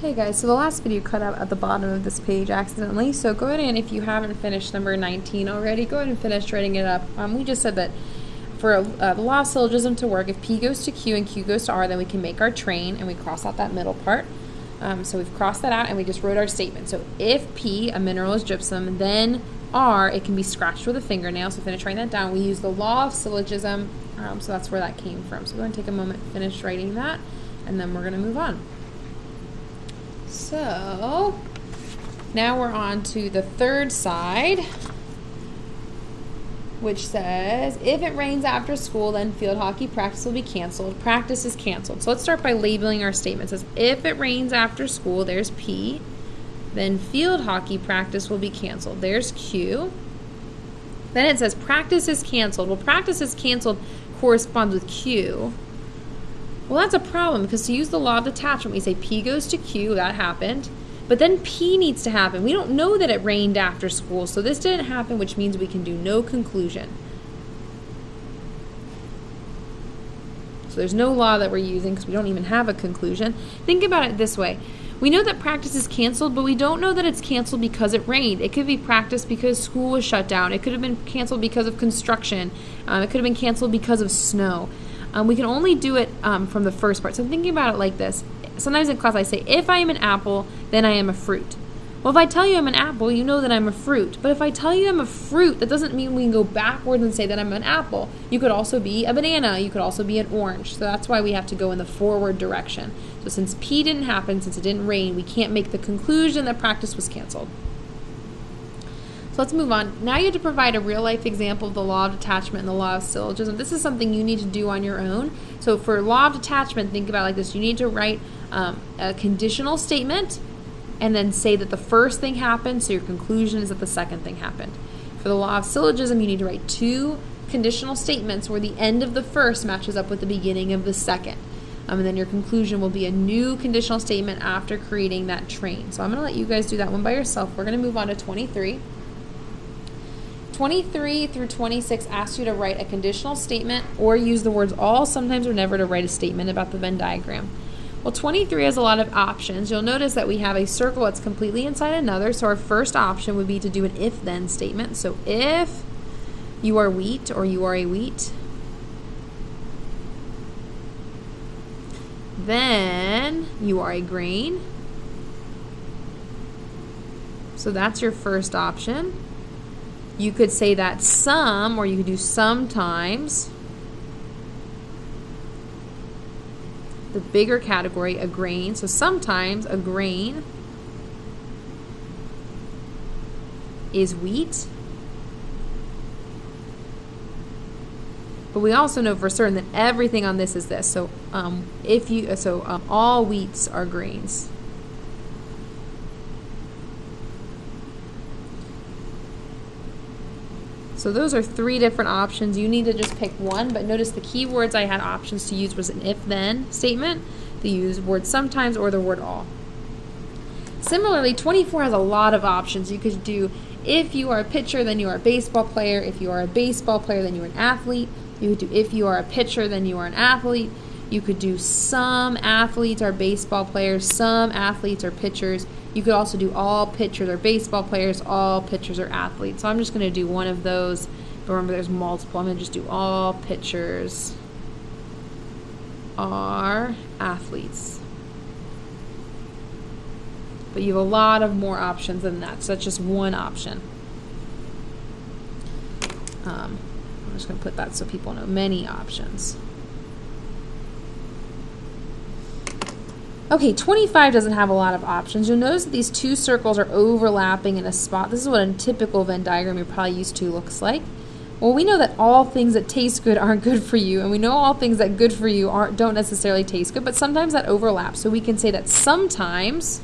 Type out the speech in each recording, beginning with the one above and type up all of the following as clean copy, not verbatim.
Hey guys, so the last video cut out at the bottom of this page accidentally, so go ahead and if you haven't finished number 19 already, go ahead and finish writing it up. We just said that for the law of syllogism to work, if P goes to Q and Q goes to R, then we can make our train and we cross out that middle part. So we've crossed that out and we just wrote our statement. So if P, a mineral, is gypsum, then R, it can be scratched with a fingernail. So finish writing that down. We use the law of syllogism, so that's where that came from. So go ahead and take a moment, finish writing that, and then we're going to move on. So now we're on to the third side, which says, if it rains after school, then field hockey practice will be canceled. Practice is canceled. So let's start by labeling our statement. It says, if it rains after school, there's P, then field hockey practice will be canceled. There's Q. Then it says practice is canceled. Well, practice is canceled corresponds with Q. Well, that's a problem because to use the law of detachment, we say P goes to Q, that happened, but then P needs to happen. We don't know that it rained after school, so this didn't happen, which means we can do no conclusion. So there's no law that we're using because we don't even have a conclusion. Think about it this way. We know that practice is canceled, but we don't know that it's canceled because it rained. It could be practice because school was shut down. It could have been canceled because of construction. It could have been canceled because of snow. We can only do it from the first part. So I'm thinking about it like this. Sometimes in class I say, if I am an apple, then I am a fruit. Well, if I tell you I'm an apple, you know that I'm a fruit. But if I tell you I'm a fruit, that doesn't mean we can go backwards and say that I'm an apple. You could also be a banana. You could also be an orange. So that's why we have to go in the forward direction. So since P didn't happen, since it didn't rain, we can't make the conclusion that practice was canceled. So let's move on. Now you have to provide a real-life example of the law of detachment and the law of syllogism. This is something you need to do on your own. So for law of detachment, think about it like this. You need to write a conditional statement and then say that the first thing happened, so your conclusion is that the second thing happened. For the law of syllogism, you need to write two conditional statements where the end of the first matches up with the beginning of the second. And then your conclusion will be a new conditional statement after creating that train. So I'm going to let you guys do that one by yourself. We're going to move on to 23. 23 through 26 asks you to write a conditional statement or use the words all, sometimes, or never to write a statement about the Venn diagram. Well, 23 has a lot of options. You'll notice that we have a circle that's completely inside another, so our first option would be to do an if-then statement. So if you are wheat or you are a wheat, then you are a grain. So that's your first option. You could say that some, or you could do sometimes. The bigger category, a grain. So sometimes a grain is wheat. But we also know for certain that everything on this is this. So all wheats are grains. So those are three different options. You need to just pick one, but notice the key words I had options to use was an if-then statement. They use word sometimes or the word all. Similarly, 24 has a lot of options. You could do if you are a pitcher, then you are a baseball player. If you are a baseball player, then you are an athlete. You could do if you are a pitcher, then you are an athlete. You could do some athletes are baseball players, some athletes are pitchers. You could also do all pitchers are baseball players, all pitchers are athletes. So I'm just going to do one of those. But remember, there's multiple. I'm going to just do all pitchers are athletes. But you have a lot of more options than that. So that's just one option. I'm just going to put that so people know many options. Okay, 25 doesn't have a lot of options. You'll notice that these two circles are overlapping in a spot. This is what a typical Venn diagram you're probably used to looks like. Well, we know that all things that taste good aren't good for you, and we know all things that good for you don't necessarily taste good, but sometimes that overlaps. So we can say that sometimes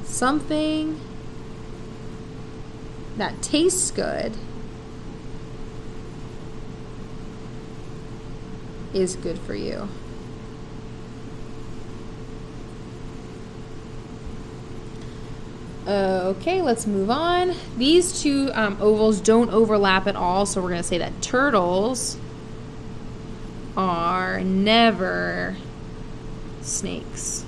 something that tastes good is good for you. Okay, let's move on. These two ovals don't overlap at all, so we're going to say that turtles are never snakes.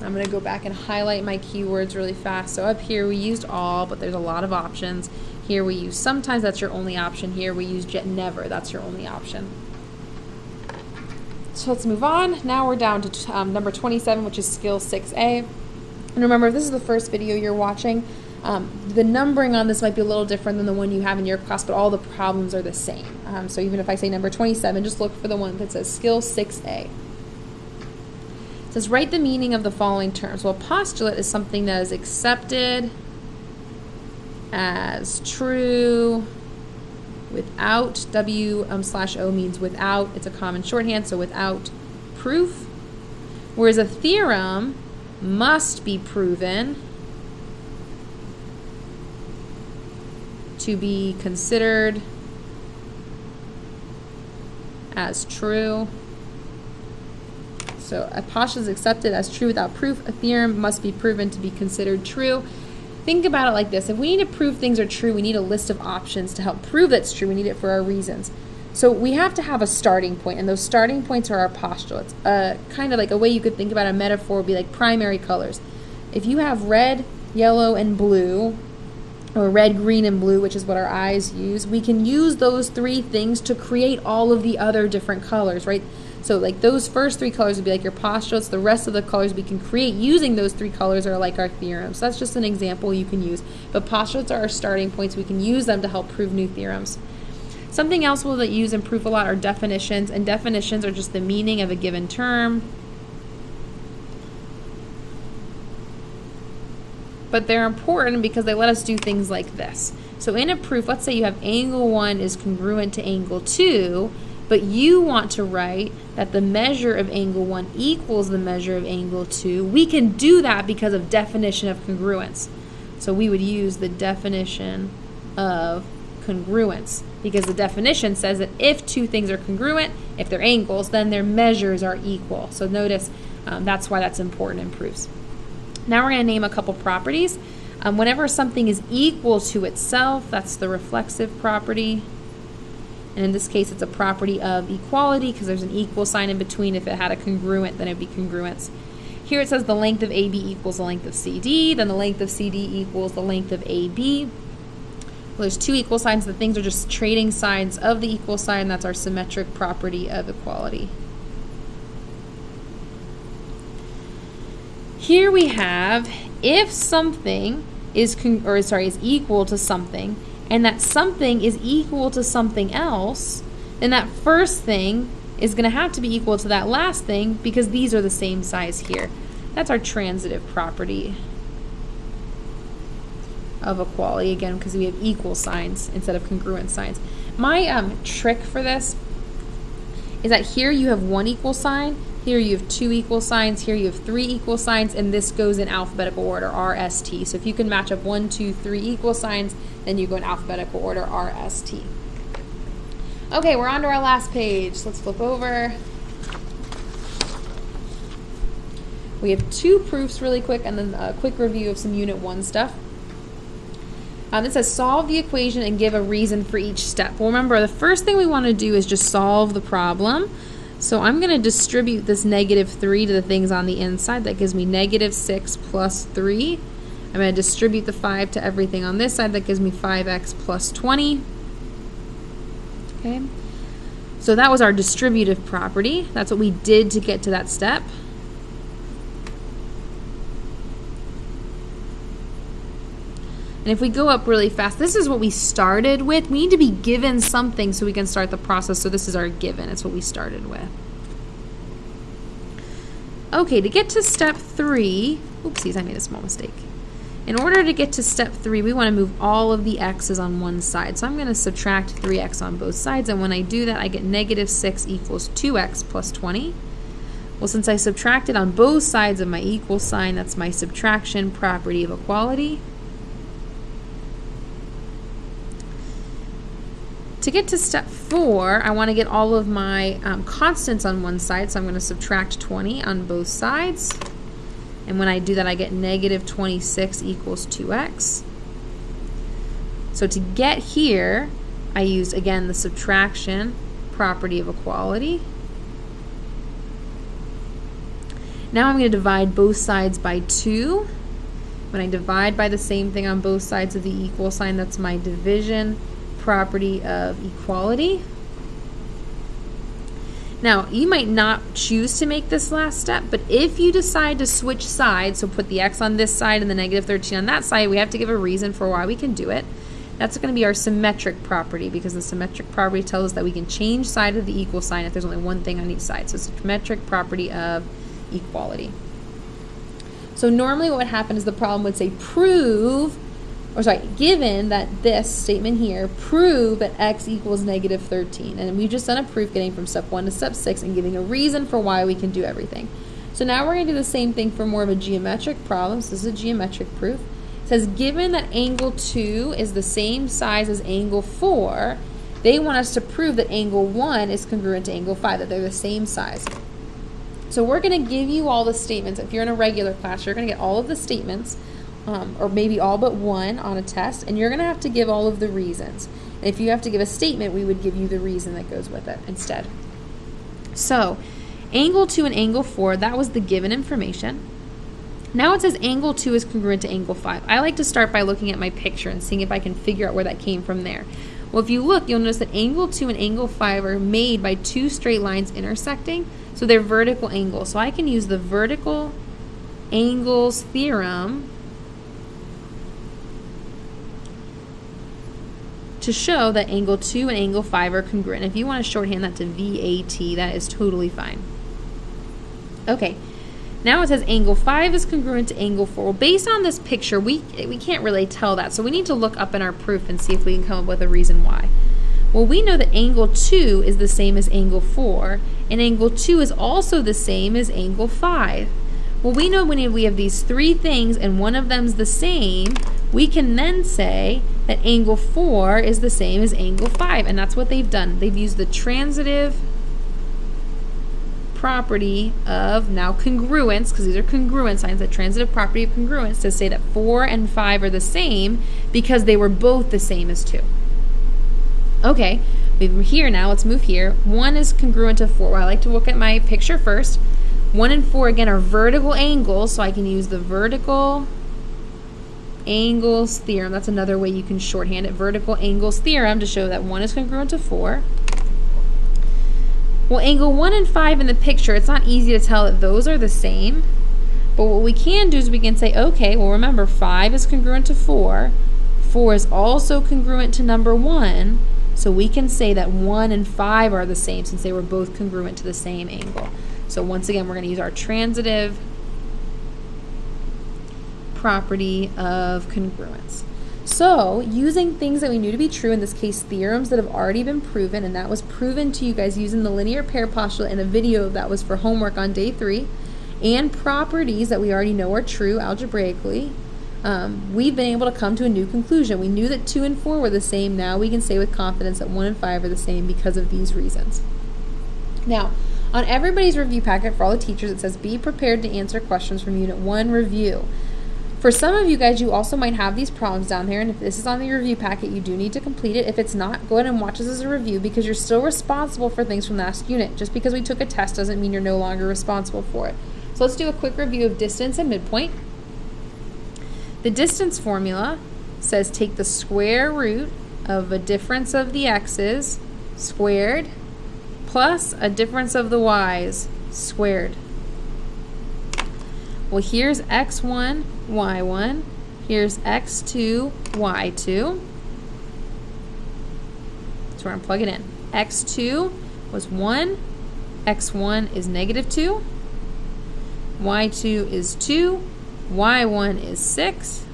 I'm going to go back and highlight my keywords really fast. So up here we used all, but there's a lot of options. Here we use sometimes, that's your only option. Here we use never, that's your only option. So let's move on. Now we're down to number 27, which is skill 6A. And remember, if this is the first video you're watching, the numbering on this might be a little different than the one you have in your class, but all the problems are the same. So even if I say number 27, just look for the one that says skill 6A. It says, write the meaning of the following terms. Well, a postulate is something that is accepted as true without, W/O means without, it's a common shorthand, so without proof. Whereas a theorem must be proven to be considered as true. So a postulate is accepted as true without proof. A theorem must be proven to be considered true. Think about it like this. If we need to prove things are true, we need a list of options to help prove that's true. We need it for our reasons. So we have to have a starting point, and those starting points are our postulates. Kind of like a way you could think about a metaphor would be like primary colors. If you have red, yellow, and blue, or red, green, and blue, which is what our eyes use, we can use those three things to create all of the other different colors, right? So like those first three colors would be like your postulates. The rest of the colors we can create using those three colors are like our theorems. So that's just an example you can use. But postulates are our starting points. We can use them to help prove new theorems. Something else we'll use in proof a lot are definitions. And definitions are just the meaning of a given term. But they're important because they let us do things like this. So in a proof, let's say you have angle 1 is congruent to angle 2, but you want to write that the measure of angle 1 equals the measure of angle 2. We can do that because of definition of congruence. So we would use the definition of congruence because the definition says that if two things are congruent, if they're angles, then their measures are equal. So notice that's why that's important in proofs. Now we're going to name a couple properties. Whenever something is equal to itself, that's the reflexive property. And in this case, it's a property of equality because there's an equal sign in between. If it had a congruent, then it would be congruence. Here it says the length of AB equals the length of CD. Then the length of CD equals the length of AB. Well, there's two equal signs. The things are just trading signs of the equal sign. That's our symmetric property of equality. Here we have if something is equal to something, and that something is equal to something else, then that first thing is going to have to be equal to that last thing because these are the same size here. That's our transitive property of equality, again, because we have equal signs instead of congruent signs. My trick for this is that here you have one equal sign, here you have two equal signs, here you have three equal signs, and this goes in alphabetical order, R, S, T. So if you can match up 1, 2, 3 equal signs, then you go in alphabetical order, R, S, T. Okay, we're on to our last page. Let's flip over. We have two proofs really quick, and then a quick review of some Unit 1 stuff. It says solve the equation and give a reason for each step. Well, remember, the first thing we want to do is just solve the problem. So I'm going to distribute this -3 to the things on the inside. That gives me -6 plus 3. I'm going to distribute the 5 to everything on this side. That gives me 5x plus 20. Okay. So that was our distributive property. That's what we did to get to that step. And if we go up really fast, this is what we started with. We need to be given something so we can start the process. So this is our given. It's what we started with. Okay, to get to step 3, oopsies, I made a small mistake. In order to get to step 3, we want to move all of the x's on one side. So I'm going to subtract 3x on both sides. And when I do that, I get -6 equals 2x plus 20. Well, since I subtracted on both sides of my equal sign, that's my subtraction property of equality. To get to step 4, I want to get all of my constants on one side, so I'm going to subtract 20 on both sides. And when I do that, I get -26 equals 2x. So to get here, I use, again, the subtraction property of equality. Now I'm going to divide both sides by 2. When I divide by the same thing on both sides of the equal sign, that's my division property of equality. Now, you might not choose to make this last step, but if you decide to switch sides, so put the x on this side and the negative 13 on that side, we have to give a reason for why we can do it. That's going to be our symmetric property, because the symmetric property tells us that we can change side of the equal sign if there's only one thing on each side. So it's a symmetric property of equality. So normally what would happen is the problem would say given that this statement here, prove that x equals negative 13. And we've just done a proof getting from step 1 to step 6 and giving a reason for why we can do everything. So now we're going to do the same thing for more of a geometric problem. So this is a geometric proof. It says given that angle 2 is the same size as angle 4, they want us to prove that angle 1 is congruent to angle 5, that they're the same size. So we're going to give you all the statements. If you're in a regular class, you're going to get all of the statements, or maybe all but one on a test, and you're going to have to give all of the reasons. And if you have to give a statement, we would give you the reason that goes with it instead. So angle 2 and angle 4, that was the given information. Now it says angle 2 is congruent to angle 5. I like to start by looking at my picture and seeing if I can figure out where that came from there. Well, if you look, you'll notice that angle 2 and angle 5 are made by 2 straight lines intersecting, so they're vertical angles. So I can use the vertical angles theorem to show that angle 2 and angle 5 are congruent. If you want to shorthand that to VAT, that is totally fine. Okay, now it says angle 5 is congruent to angle 4. Well, based on this picture, we can't really tell that, so we need to look up in our proof and see if we can come up with a reason why. Well, we know that angle 2 is the same as angle 4, and angle 2 is also the same as angle 5. Well, we know when we have these 3 things and one of them's the same, we can then say that angle 4 is the same as angle 5, and that's what they've done. They've used the transitive property of now congruence, because these are congruent signs, the transitive property of congruence, to say that 4 and 5 are the same because they were both the same as 2. Okay, we're here now, let's move here. 1 is congruent to 4. Well, I like to look at my picture first. 1 and 4 again are vertical angles, so I can use the vertical angles theorem. That's another way you can shorthand it, vertical angles theorem, to show that 1 is congruent to 4. Well, angle 1 and 5 in the picture, it's not easy to tell that those are the same, but what we can do is we can say, okay, well remember 5 is congruent to 4, 4 is also congruent to number 1, so we can say that 1 and 5 are the same since they were both congruent to the same angle. So once again, we're going to use our transitive property of congruence. So using things that we knew to be true, in this case theorems that have already been proven, and that was proven to you guys using the linear pair postulate in a video that was for homework on day 3, and properties that we already know are true algebraically, we've been able to come to a new conclusion. We knew that 2 and 4 were the same. Now we can say with confidence that 1 and 5 are the same because of these reasons. Now, on everybody's review packet for all the teachers, it says be prepared to answer questions from Unit 1 review. For some of you guys, you also might have these problems down there, and if this is on the review packet, you do need to complete it. If it's not, go ahead and watch this as a review, because you're still responsible for things from last unit. Just because we took a test doesn't mean you're no longer responsible for it. So let's do a quick review of distance and midpoint. The distance formula says take the square root of a difference of the x's squared plus a difference of the y's squared. Well, here's x1, y1. Here's x2, y2. So we're going to plug it in. x2 was 1. x1 is negative 2. y2 is 2. y1 is 6.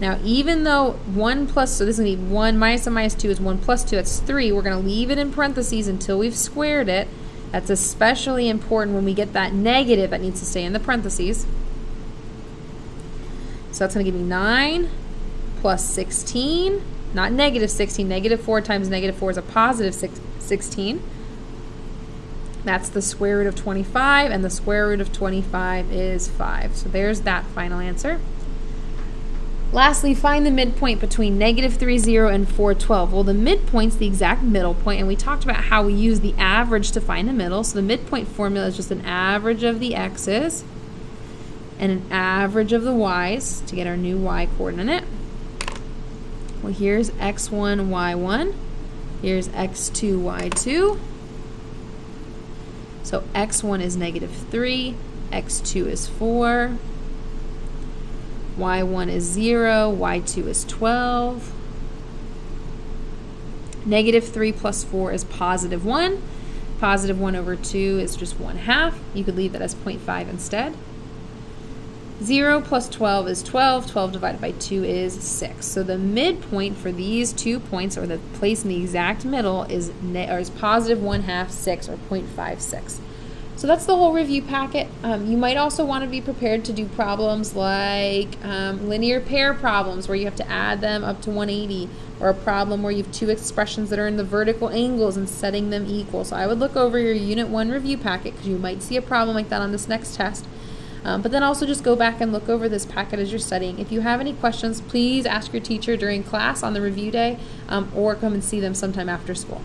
Now, even though 1 plus, so this is going to be 1 minus and minus 2 is 1 plus 2, that's 3. We're going to leave it in parentheses until we've squared it. That's especially important when we get that negative that needs to stay in the parentheses. So that's going to give me 9 plus 16, not negative 16. Negative 4 times negative 4 is a positive 16. That's the square root of 25, and the square root of 25 is 5. So there's that final answer. Lastly, find the midpoint between -3, 0 and 4, 12. Well, the midpoint's the exact middle point, and we talked about how we use the average to find the middle. So the midpoint formula is just an average of the x's and an average of the y's to get our new y coordinate. Well, here's x1, y1. Here's x2, y2. So x1 is -3, x2 is 4, y1 is 0, y2 is 12. -3 plus 4 is +1. +1 over 2 is just 1/2. You could leave that as 0.5 instead. 0 plus 12 is 12. 12 divided by 2 is 6. So the midpoint for these 2 points, or the place in the exact middle, is +1/2, 6, or 0.56. So that's the whole review packet. You might also want to be prepared to do problems like linear pair problems where you have to add them up to 180, or a problem where you have 2 expressions that are in the vertical angles and setting them equal. So I would look over your Unit 1 review packet because you might see a problem like that on this next test. But then also just go back and look over this packet as you're studying. If you have any questions, please ask your teacher during class on the review day, or come and see them sometime after school.